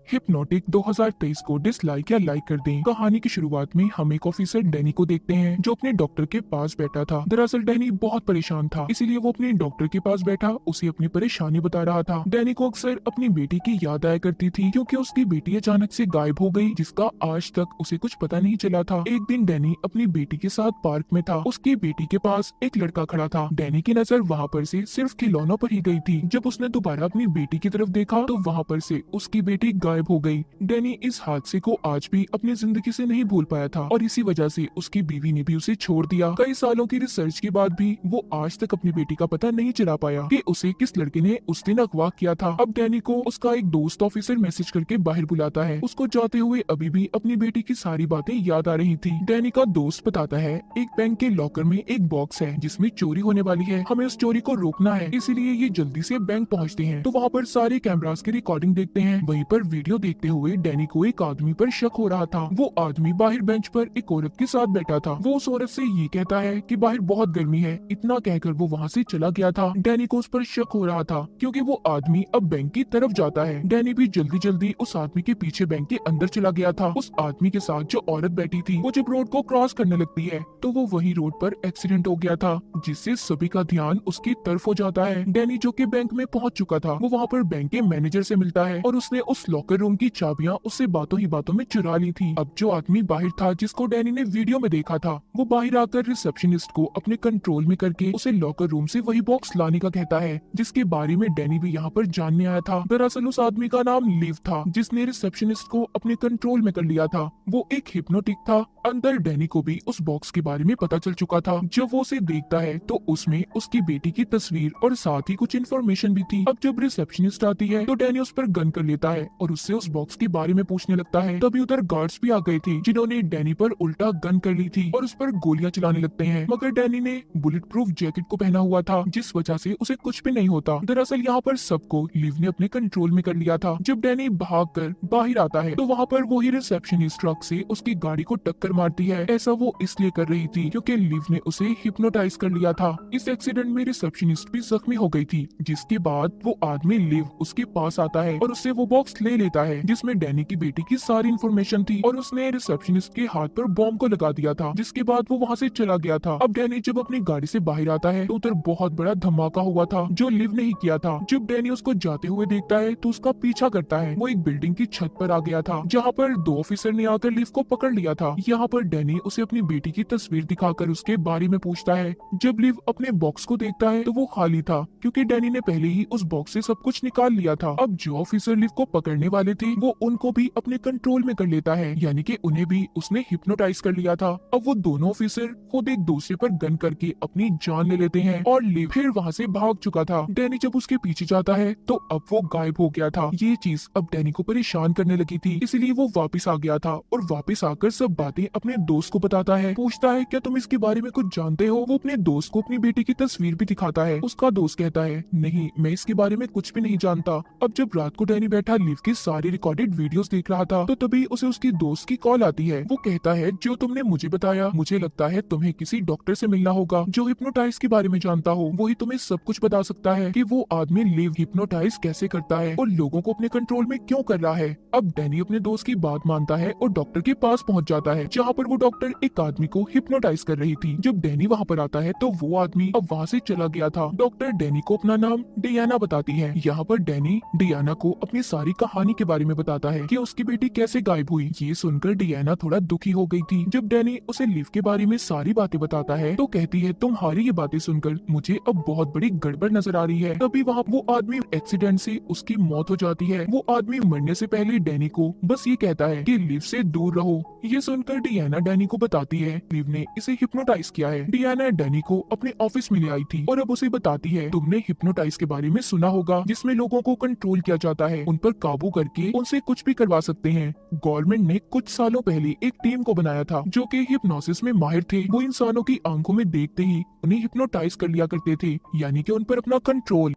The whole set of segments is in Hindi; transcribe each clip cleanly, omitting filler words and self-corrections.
हिप्नोटिक 2023 को डिसलाइक या लाइक कर दें। कहानी की शुरुआत में हम एक ऑफिसर डैनी को देखते हैं जो अपने डॉक्टर के पास बैठा था। दरअसल डैनी बहुत परेशान था, इसीलिए वो अपने डॉक्टर के पास बैठा उसे अपनी परेशानी बता रहा था। डैनी को अक्सर अपनी बेटी की याद आया करती थी क्योंकि उसकी बेटी अचानक से गायब हो गई, जिसका आज तक उसे कुछ पता नहीं चला था। एक दिन डैनी अपनी बेटी के साथ पार्क में था। उसकी बेटी के पास एक लड़का खड़ा था। डैनी की नजर वहाँ पर से सिर्फ खिलौनों पर ही गई थी। जब उसने दोबारा अपनी बेटी की तरफ देखा तो वहाँ पर से उसकी बेटी गायब हो गई। डैनी इस हादसे को आज भी अपनी जिंदगी से नहीं भूल पाया था और इसी वजह से उसकी बीवी ने भी उसे छोड़ दिया। कई सालों की रिसर्च के बाद भी वो आज तक अपनी बेटी का पता नहीं चला पाया कि उसे किस लड़के ने उस दिन अगवा किया था। अब डैनी को उसका एक दोस्त ऑफिसर मैसेज करके बाहर बुलाता है। उसको जाते हुए अभी भी अपनी बेटी की सारी बातें याद आ रही थी। डैनी का दोस्त बताता है एक बैंक के लॉकर में एक बॉक्स है जिसमें चोरी होने वाली है, हमें उस चोरी को रोकना है, इसीलिए ये जल्दी से बैंक पहुंचते हैं। तो वहाँ पर सारे कैमरास की रिकॉर्डिंग देखते हैं। वहीं पर वीडियो देखते हुए डैनी को एक आदमी पर शक हो रहा था। वो आदमी बाहर बेंच पर एक औरत के साथ बैठा था। वो उस औरत से ये कहता है कि बाहर बहुत गर्मी है। इतना कहकर वो वहाँ से चला गया था। डैनी को उस पर शक हो रहा था क्योंकि वो आदमी अब बैंक की तरफ जाता है। डैनी भी जल्दी जल्दी उस आदमी के पीछे बैंक के अंदर चला गया था। उस आदमी के साथ जो औरत बैठी थी वो जब रोड को क्रॉस करने लगती है तो वो वही रोड पर एक्सीडेंट हो गया था, जिससे सभी का ध्यान उसकी तरफ हो जाता है। डैनी जो कि बैंक में पहुंच चुका था वो वहाँ पर बैंक के मैनेजर से मिलता है और उसने उस लॉकर रूम की चाबियां उससे बातों ही बातों में चुरा ली थी। अब जो आदमी बाहर था जिसको डैनी ने वीडियो में देखा था वो बाहर आकर रिसेप्शनिस्ट को अपने कंट्रोल में करके उसे लॉकर रूम से वही बॉक्स लाने का कहता है जिसके बारे में डैनी भी यहाँ पर जानने आया था। दरअसल उस आदमी का नाम लिव था जिसने रिसेप्शनिस्ट को अपने कंट्रोल में कर लिया था। वो एक हिप्नोटिक था। अंदर डैनी को भी उस बॉक्स के बारे में पता चल चुका था। जब वो उसे देखता है तो उसमें उसकी बेटी की तस्वीर और साथ ही कुछ इन्फॉर्मेशन भी थी। अब जब रिसेप्शनिस्ट आती है तो डैनी उस पर गन कर लेता है और उससे उस बॉक्स के बारे में पूछने लगता है। तभी उधर गार्ड्स भी आ गए थे जिन्होंने डैनी पर उल्टा गन कर ली थी और उस पर गोलियां चलाने लगते हैं, मगर डैनी ने बुलेट प्रूफ जैकेट को पहना हुआ था जिस वजह से उसे कुछ भी नहीं होता। दरअसल यहाँ पर सबको लिव ने अपने कंट्रोल में कर लिया था। जब डैनी भागकर बाहर आता है तो वहाँ पर वही रिसेप्शनिस्ट ट्रक से उसकी गाड़ी को टक्कर मारती है। ऐसा वो इसलिए कर रही थी क्योंकि लिव ने उसे हिप्नोटाइज कर लिया था। इस एक्सीडेंट में रिसेप्शनिस्ट भी जख्मी हो गई थी, जिसके बाद वो आदमी लिव उसके पास आता है और उससे वो बॉक्स ले लेता है जिसमें डैनी की बेटी की सारी इन्फॉर्मेशन थी और उसने रिसेप्शनिस्ट के हाथ पर बॉम्ब को लगा दिया था, जिसके बाद वो वहाँ से चला गया था। अब डैनी जब अपनी गाड़ी से बाहर आता है तो उधर बहुत बड़ा धमाका हुआ था जो लिव ने ही किया था। जब डैनी उसको जाते हुए देखता है तो उसका पीछा करता है। वो एक बिल्डिंग की छत पर आ गया था जहाँ पर दो ऑफिसर ने आकर लिव को पकड़ लिया था। यहाँ पर डैनी उसे अपनी बेटी की तस्वीर दिखाकर उसके बारे में पूछता है। जब लिव अपने बॉक्स को देखता है तो वो खाली था क्योंकि डैनी ने पहले ही उस बॉक्स से सब कुछ निकाल लिया था। अब जो ऑफिसर लिव को पकड़ने वाले थे वो उनको भी अपने कंट्रोल में कर लेता है, यानी कि उन्हें भी उसने हिप्नोटाइज कर लिया था। अब वो दोनों ऑफिसर खुद एक दूसरे पर गन करके अपनी जान ले लेते हैं और लिव फिर वहाँ से भाग चुका था। डैनी जब उसके पीछे जाता है तो अब वो गायब हो गया था। ये चीज अब डैनी को परेशान करने लगी थी, इसलिए वो वापस आ गया था और वापस आकर सब बातें अपने दोस्त को बताता है। पूछता है क्या तुम इसके बारे में कुछ जानते हो? वो अपने दोस्त को अपनी बेटी की तस्वीर भी दिखाता है। उसका दोस्त कहता है नहीं, मैं इसके बारे में कुछ भी नहीं जानता। अब जब रात को डैनी बैठा लिव की सारी रिकॉर्डेड वीडियोस देख रहा था तो तभी उसे उसकी दोस्त की कॉल आती है। वो कहता है जो तुमने मुझे बताया, मुझे लगता है तुम्हें किसी डॉक्टर से मिलना होगा जो हिप्नोटाइज के बारे में जानता हो। वही तुम्हें सब कुछ बता सकता है कि वो आदमी लिव हिप्नोटाइज कैसे करता है और लोगों को अपने कंट्रोल में क्यों कर रहा है। अब डैनी अपने दोस्त की बात मानता है और डॉक्टर के पास पहुंच जाता है जहाँ पर वो डॉक्टर एक आदमी को हिप्नोटाइज कर रही थी। जब डैनी वहाँ पर आता है तो वो आदमी अब वहाँ से चला गया था। डॉक्टर डैनी को अपना नाम डियाना बताती है। यहाँ पर डैनी डियाना को अपनी सारी कहानी के बारे में बताता है कि उसकी बेटी कैसे गायब हुई। ये सुनकर डियाना थोड़ा दुखी हो गई थी। जब डैनी उसे लिव के बारे में सारी बातें बताता है तो कहती है तुम्हारी ये बातें सुनकर मुझे अब बहुत बड़ी गड़बड़ नजर आ रही है। तभी वहाँ वो आदमी एक्सीडेंट से उसकी मौत हो जाती है। वो आदमी मरने से पहले डैनी को बस ये कहता है कि लिव से दूर रहो। ये सुनकर डियाना डैनी को बताती है लिव ने इसे हिप्नोटाइज किया है। डियाना डैनी को अपने ऑफिस में ले आई थी और अब उसे बताती है तुमने हिप्नोटाइज के बारे में सुना होगा जिसमें लोगों को कंट्रोल किया जाता है, उन पर काबू करके उनसे कुछ भी करवा सकते हैं। गवर्नमेंट ने कुछ सालों पहले एक टीम को बनाया था जो कि हिप्नोसिस में माहिर थे। वो इंसानों की आंखों में देखते ही उन्हें हिप्नोटाइज कर लिया करते थे, यानी कि उन पर अपना कंट्रोल।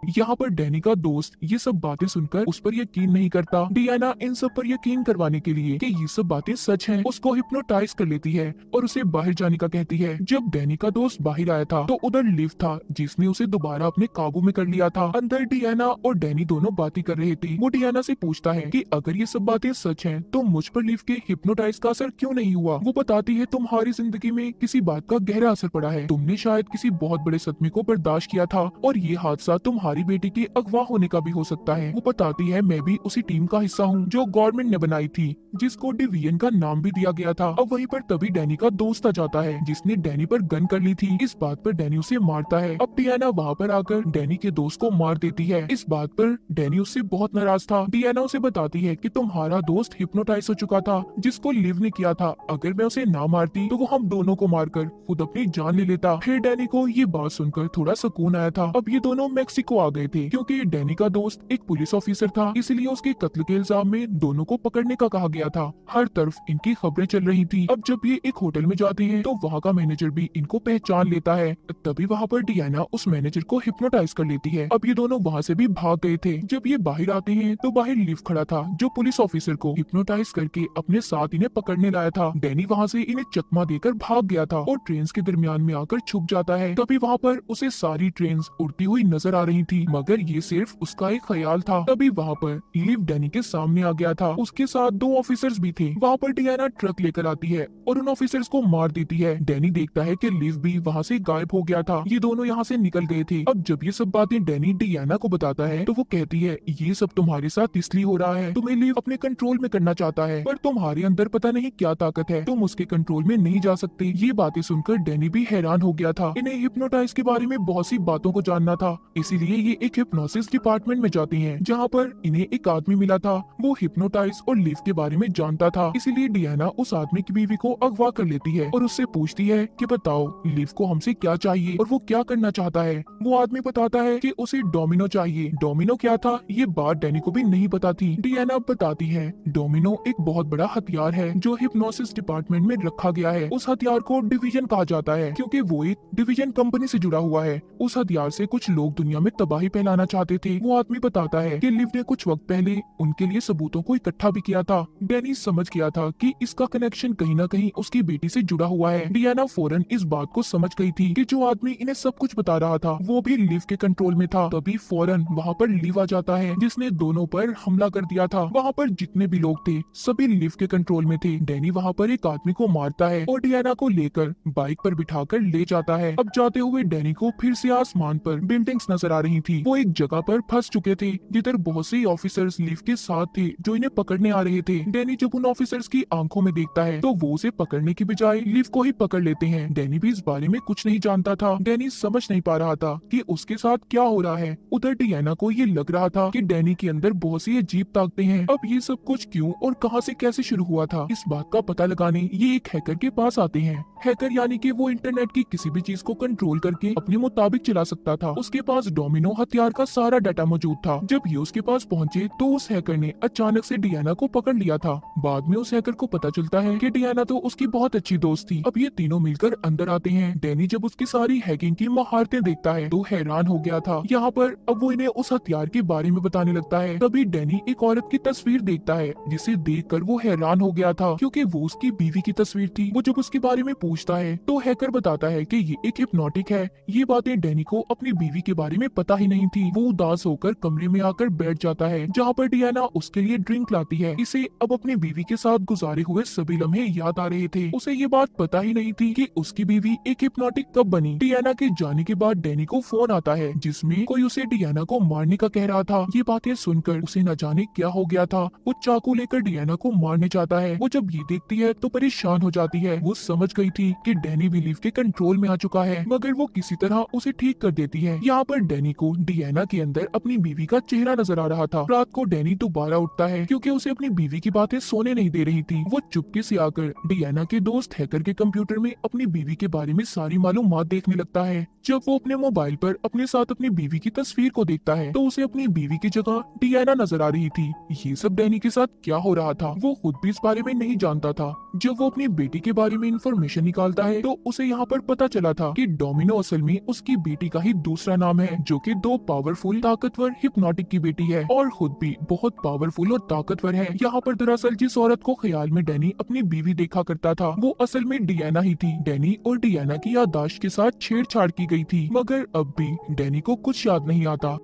यहाँ पर डैनी का दोस्त ये सब बातें सुनकर उस पर यकीन नहीं करता। डियाना इन सब पर यकीन करवाने के लिए कि ये सब बातें सच हैं, उसको हिप्नोटाइज कर लेती है और उसे बाहर जाने का कहती है। जब डैनी का दोस्त बाहर आया था तो उधर लिव था जिसने उसे दोबारा अपने काबू में कर लिया था। अंदर डियाना और डैनी दोनों बातें कर रहे थे। वो डियाना से पूछता है कि अगर ये सब बातें सच हैं तो मुझ पर लिव के हिप्नोटाइज का असर क्यों नहीं हुआ। वो बताती है तुम्हारी जिंदगी में किसी बात का गहरा असर पड़ा है, तुमने शायद किसी बहुत बड़े सदमे को बर्दाश्त किया था और ये हादसा तुम्हारी बेटी के अगवा होने का भी हो सकता है। वो बताती है मैं भी उसी टीम का हिस्सा हूँ जो गवर्नमेंट ने बनाई थी, जिसको डिवीजन का नाम भी दिया गया था। अब वहीं पर तभी डैनी का दोस्त आ जाता है जिसने डैनी पर गन कर ली थी। इस बात पर डैनी उसे मारता है। अब डियाना वहाँ पर आकर डैनी के दोस्त को मार देती है। इस बात पर डैनी उससे बहुत नाराज था। डियाना उसे बताती है कि तुम्हारा दोस्त हिप्नोटाइज हो चुका था जिसको लिव ने किया था, अगर मैं उसे ना मारती तो वो हम दोनों को मारकर खुद अपनी जान ले लेता। फिर डैनी को ये बात सुनकर थोड़ा सुकून आया था। अब ये दोनों मेक्सिको आ गए थे क्योंकि डैनी का दोस्त एक पुलिस ऑफिसर था, इसलिए उसके कत्ल के इल्जाम में दोनों को पकड़ने का कहा गया था। हर तरफ इनकी खबरें चल रही थी। अब जब ये एक होटल में जाते हैं तो वहाँ का मैनेजर भी इनको पहचान लेता है। तभी वहाँ पर डियाना उस मैनेजर को हिप्नोटाइज कर लेती है। अब ये दोनों वहाँ से भी भाग गए थे। जब ये बाहर आते हैं तो बाहर लिव खड़ा था जो पुलिस ऑफिसर को हिप्नोटाइज करके अपने साथ इन्हें पकड़ने लाया था। डैनी वहाँ से इन्हें चकमा देकर भाग गया था और ट्रेन के दरमियान में आकर छुप जाता है। तभी वहाँ पर उसे सारी ट्रेन उड़ती हुई नजर आ रही थी, मगर ये सिर्फ उसका एक ख्याल था। तभी वहाँ पर लिव डैनी के सामने आ गया था। उसके साथ दो ऑफिसर्स भी थे। वहाँ पर डियाना ट्रक लेकर आती है और उन ऑफिसर्स को मार देती है। डैनी देखता है कि लिव भी वहाँ से गायब हो गया था। ये दोनों यहाँ से निकल गए थे। अब जब ये सब बातें डैनी डियाना को बताता है तो वो कहती है ये सब तुम्हारे साथ इसलिए हो रहा है, तुम्हें लिव अपने कंट्रोल में करना चाहता है, पर तुम्हारे अंदर पता नहीं क्या ताकत है, तुम उसके कंट्रोल में नहीं जा सकते। ये बातें सुनकर डैनी भी हैरान हो गया था। इन्हें हिप्नोटाइज के बारे में बहुत सी बातों को जानना था, इसीलिए ये एक हिप्नोसिस डिपार्टमेंट में जाते हैं जहाँ पर इन्हें एक आदमी मिला था। वो हिप्नोटाइज और लिव के बारे में जानता था, इसीलिए डियाना उस आदमी की बीवी को अगवा कर लेती है और उससे पूछती है कि बताओ लिव को हमसे क्या चाहिए और वो क्या करना चाहता है। वो आदमी बताता है कि उसे डोमिनो चाहिए। डोमिनो क्या था ये बात डैनी को भी नहीं पता थी। डियाना बताती है डोमिनो एक बहुत बड़ा हथियार है जो हिप्नोसिस डिपार्टमेंट में रखा गया है। उस हथियार को डिवीजन कहा जाता है क्योंकि वो एक डिवीजन कंपनी से जुड़ा हुआ है। उस हथियार से कुछ लोग दुनिया में तबाही फैलाना चाहते थे। वो आदमी बताता है कि लिव ने कुछ वक्त पहले उनके लिए सबूतों को इकट्ठा भी किया था। डैनी समझ गया था कि इसका कनेक्शन कहीं न कहीं उसकी बेटी से जुड़ा हुआ है। डियाना फौरन इस बात को समझ गई थी कि जो आदमी इन्हें सब कुछ बता रहा था वो भी लिव के कंट्रोल में था। तभी फौरन वहाँ पर लिव आ जाता है जिसने दोनों पर हमला कर दिया था। वहाँ पर जितने भी लोग थे सभी लिव के कंट्रोल में थे। डैनी वहाँ पर एक आदमी को मारता है और डियाना को लेकर बाइक पर बिठाकर ले जाता है। अब जाते हुए डैनी को फिर से आसमान पर बिल्डिंग्स नजर आ रही थी। वो एक जगह पर फंस चुके थे जिधर बहुत से ऑफिसर्स लिव के साथ थे जो इन्हें पकड़ने आ रहे थे। डैनी जब उन ऑफिसर्स की आंखों में देखता है तो वो उसे पकड़ने की बजाय लिव को ही पकड़ लेते हैं। डैनी भी इस बारे में कुछ नहीं जानता था। डैनी समझ नहीं पा रहा था कि उसके साथ क्या हो रहा है। उधर डियाना को ये लग रहा था कि डैनी के अंदर बहुत सी अजीब ताकतें हैं। अब ये सब कुछ क्यों और कहां से कैसे शुरू हुआ था इस बात का पता लगाने ये एक हैकर के पास आते हैं। हैकर यानी कि वो इंटरनेट की किसी भी चीज को कंट्रोल करके अपने मुताबिक चला सकता था। उसके पास डोमिनो हथियार का सारा डाटा मौजूद था। जब ये उसके पास पहुंचे तो उस हैकर ने अचानक से डियाना को पकड़ लिया था। बाद में उस हैकर को पता चलता है कि डियाना तो उसकी बहुत अच्छी दोस्त थी। अब ये तीनों मिलकर अंदर आते हैं। डैनी जब उसकी सारी हैकिंग की महारतें देखता है तो हैरान हो गया था। यहाँ पर अब वो इन्हें उस हथियार के बारे में बताने लगता है। तभी डैनी एक औरत की तस्वीर देखता है जिसे देखकर वो हैरान हो गया था क्योंकि वो उसकी बीवी की तस्वीर थी। वो जब उसके बारे में पूछता है तो हैकर बताता है कि ये एक हिप्नोटिक है। ये बातें डैनी को अपनी बीवी के बारे में पता ही नहीं थी। वो उदास होकर कमरे में आकर बैठ जाता है जहाँ पर डियाना उसके लिए ड्रिंक लाती है। इसे अब अपनी बीवी के साथ गुजारे हुए सभी लम्हे याद आ रहे थे। उसे ये बात पता ही नहीं थी कि उसकी बीवी एक हिप्नोटिक कब बनी। डियाना के जाने के बाद डैनी को फोन आता है जिसमें कोई उसे डियाना को मारने का कह रहा था। ये बातें सुनकर उसे न जाने क्या हो गया था। वो चाकू लेकर डियाना को मारने चाहता है। वो जब ये देखती है तो परेशान हो जाती है। वो समझ गई थी कि डैनी भी लिव के कंट्रोल में आ चुका है, मगर वो किसी तरह उसे ठीक कर देती है। यहाँ पर डैनी को डियाना के अंदर अपनी बीवी का चेहरा नजर आ रहा था। रात को डैनी दोबारा उठता है क्योंकि उसे अपनी बीवी की बातें सोने नहीं दे रही थी। वो चुपके से आकर डियाना के दोस्त हैकर के कंप्यूटर में अपनी बीवी के बारे में सारी मालूमात देखने लगता है। जब वो अपने मोबाइल पर अपने साथ अपनी बीवी की तस्वीर को देखता है तो उसे अपनी बीवी की जगह डियाना नजर आ रही थी। ये सब डैनी के साथ क्या हो रहा था वो खुद भी इस बारे में नहीं जानता था। जब वो अपनी बेटी के बारे में इंफॉर्मेशन निकालता है तो उसे यहाँ पर पता चला था कि डोमिनो असल में उसकी बेटी का ही दूसरा नाम है, जो कि दो पावरफुल ताकतवर हिप्नोटिक की बेटी है और खुद भी बहुत पावरफुल और ताकतवर है। यहाँ पर दरअसल जिस औरत को ख्याल में डैनी अपनी बीवी देखा करता था वो असल में डियाना ही थी। डैनी और डियाना की याददाश्त के साथ छेड़छाड़ की गई थी, मगर अब भी डैनी को कुछ याद नहीं आता।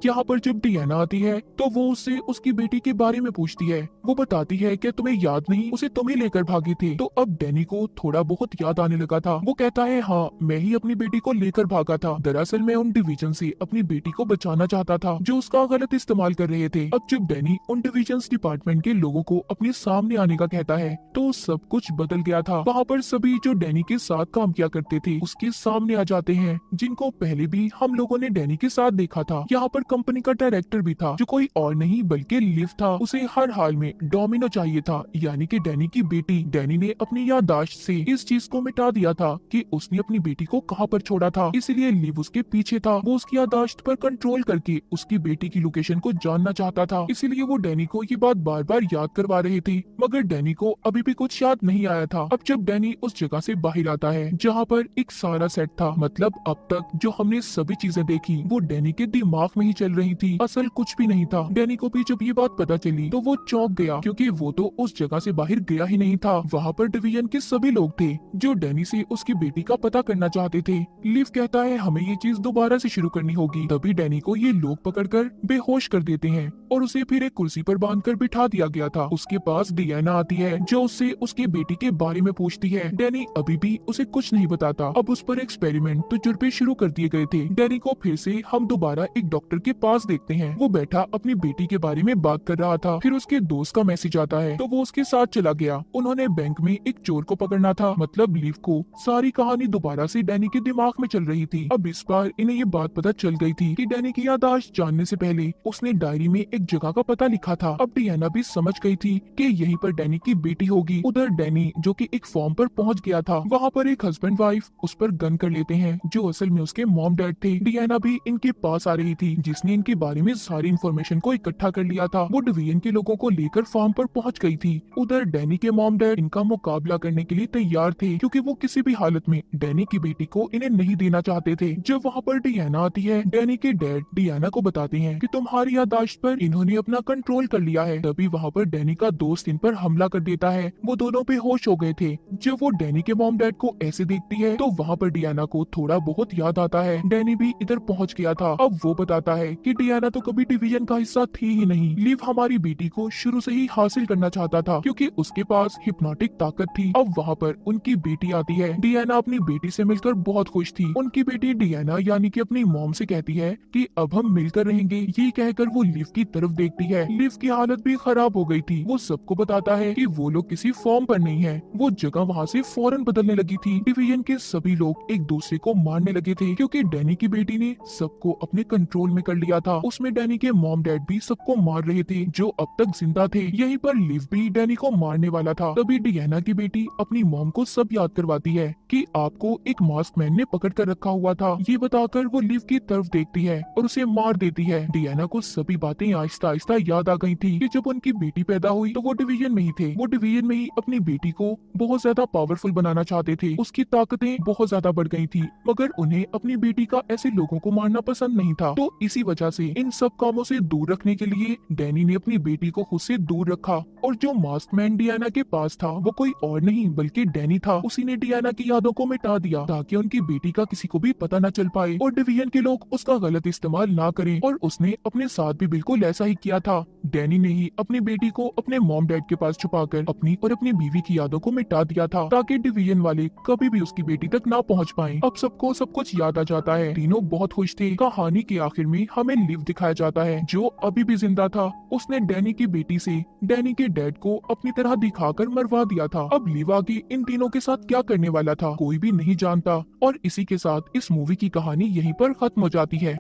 यहाँ पर जब डियाना आती है तो वो उससे उसकी बेटी के बारे में पूछती है। वो बताती है कि तुम्हें याद नहीं, उसे तुम्हें लेकर भागे थे। तो अब डैनी को थोड़ा बहुत याद आने लगा था। वो कहता है हाँ, मैं ही अपनी बेटी को लेकर भागा था। दरअसल मैं उन डिवीजन से अपनी बेटी को बचाना चाहता था जो उसका गलत इस्तेमाल कर रहे थे। अब जब डैनी उन डिवीजन डिपार्टमेंट के लोगों को अपने सामने आने का कहता है तो सब कुछ बदल गया था। वहाँ पर सभी जो डैनी के साथ काम किया करते थे उसके सामने आ जाते हैं, जिनको पहले भी हम लोगों ने डैनी के साथ देखा था। यहाँ पर कंपनी का डायरेक्टर भी था जो कोई और नहीं बल्कि लिव था। उसे हर हाल में डोमिनो चाहिए था, यानी कि डैनी की बेटी। डैनी ने अपनी याददाश्त से इस चीज को मिटा दिया था कि उसने अपनी बेटी को कहाँ पर छोड़ा था, इसलिए लिव उसके पीछे था। वो उसकी याददाश्त पर कंट्रोल करके उसकी बेटी की लोकेशन को जानना चाहता था, इसलिए वो डैनी को ये बात बार बार याद करवा रही थी, मगर डैनी को अभी भी कुछ याद नहीं आया था। अब जब डैनी उस जगह से बाहर आता है जहाँ पर एक सारा सेट था, मतलब अब तक जो हमने सभी चीजें देखी वो डैनी के दिमाग में ही चल रही थी, असल कुछ भी नहीं था। डैनी को भी जब ये बात पता चली तो वो चौंक गया, क्योंकि वो तो उस जगह से बाहर गया ही नहीं था। वहाँ पर डिवीजन के सभी लोग थे जो डैनी से उसकी बेटी का पता करना चाहते थे। लिव कहता है हमें ये चीज दोबारा से शुरू करनी होगी। तभी डैनी को ये लोग पकड़कर बेहोश कर देते हैं और उसे फिर एक कुर्सी पर बांधकर बिठा दिया गया था। उसके पास डियाना आती है जो उससे उसकी बेटी के बारे में पूछती है। डैनी अभी भी उसे कुछ नहीं बताता। अब उस पर एक्सपेरिमेंट तजुर्बे शुरू कर दिए गए थे। डैनी को फिर से हम दोबारा एक डॉक्टर के पास देखते हैं। वो बैठा अपनी बेटी के बारे में बात कर रहा था। फिर उसके दोस्त का मैसेज आता है तो वो उसके साथ चला गया। उन्होंने बैंक में एक चोर को पकड़ना था, मतलब लिव को। सारी कहानी दोबारा से डैनी के दिमाग में चल रही थी। अब इस बार इन्हें ये बात पता चल गई थी कि डैनी की याददाश्त जानने से पहले उसने डायरी में एक जगह का पता लिखा था। अब डियाना भी समझ गई थी कि यहीं पर डैनी की बेटी होगी। उधर डैनी जो कि एक फॉर्म पर पहुंच गया था, वहाँ पर एक हस्बैंड वाइफ उस पर गन कर लेते हैं जो असल में उसके मॉम डैड थे। डियाना भी इनके पास आ रही थी जिसने इनके बारे में सारी इन्फॉर्मेशन को इकट्ठा कर लिया था। वो डिवीजन के लोगों को लेकर फार्म पर पहुंच गई थी। उधर डैनी के मॉम डैड इनका मुकाबला करने के लिए तैयार थे, क्योंकि वो किसी भी हालत में डैनी की बेटी को इन्हें नहीं देना चाहते थे। जब वहाँ पर डियाना आती है, डैनी के डैड डियाना को बताते हैं कि तुम्हारी याददाश्त पर इन्होंने अपना कंट्रोल कर लिया है। तभी वहाँ पर डैनी का दोस्त इन पर हमला कर देता है। वो दोनों बेहोश हो गए थे। जब वो डैनी के मॉम डैड को ऐसे देखती है तो वहाँ पर डियाना को थोड़ा बहुत याद आता है। डैनी भी इधर पहुँच गया था। अब वो बताता है कि डियाना तो कभी डिवीजन का हिस्सा थी ही नहीं। लिव हमारी बेटी को शुरू से ही हासिल करना चाहता था क्योंकि उसके पास हिप्नोटिक ताकत थी। अब वहाँ पर उनकी बेटी आती है। डियाना अपनी बेटी से मिलकर बहुत खुश थी। उनकी बेटी डियाना यानी कि अपनी मॉम से कहती है कि अब हम मिलकर रहेंगे। ये कहकर वो लिव की तरफ देखती है। लिव की हालत भी खराब हो गई थी। वो सबको बताता है कि वो लोग किसी फॉर्म पर नहीं है। वो जगह वहाँ से फौरन बदलने लगी थी। डिवीजन के सभी लोग एक दूसरे को मारने लगे थे क्योंकि डैनी की बेटी ने सबको अपने कंट्रोल में कर लिया था। उसमें डैनी के मॉम डैड भी सबको मार रहे थे जो अब तक जिंदा थे। यहीं पर लिव भी डैनी को मारने वाला था। तभी डियाना की बेटी अपनी मॉम को सब याद करवाती है कि आपको एक मास्क मैन ने पकड़ कर रखा हुआ था। ये बताकर वो लिव की तरफ देखती है और उसे मार देती है। डियाना को सभी बातें आहिस्ता आहिस्ता याद आ गई थी कि जब उनकी बेटी पैदा हुई तो वो डिवीजन में ही थे। वो डिवीजन में ही अपनी बेटी को बहुत ज्यादा पावरफुल बनाना चाहते थे। उसकी ताकतें बहुत ज्यादा बढ़ गई थी, मगर उन्हें अपनी बेटी का ऐसे लोगों को मारना पसंद नहीं था। तो इसी वजह से इन सब कामों से दूर रखने के लिए डैनी ने अपनी बेटी को खुद से दूर रखा। और जो मास्क मैन डियाना के पास था वो कोई और नहीं बल्कि डैनी था। उसी ने डियाना की यादों को मिटा दिया ताकि उनकी बेटी का किसी को भी पता न चल पाए और डिवीजन के लोग उसका गलत इस्तेमाल ना करें। और उसने अपने साथ भी बिल्कुल ऐसा ही किया था। डैनी ने ही अपनी बेटी को अपने मॉम डैड के पास छुपाकर अपनी और अपनी बीवी की यादों को मिटा दिया था ताकि डिवीजन वाले कभी भी उसकी बेटी तक ना पहुंच पाए। अब सबको सब कुछ याद आ जाता है। तीनों बहुत खुश थे। कहानी के आखिर में हमें लिव दिखाया जाता है जो अभी भी जिंदा था। उसने डैनी की बेटी से डैनी के डैड को अपनी तरह दिखाकर मरवा दिया था। अब लिव आगे इन तीनों के साथ क्या करने वाला था कोई भी नहीं जानता। और इसी के साथ इस मूवी की कहानी यहीं पर खत्म हो जाती है।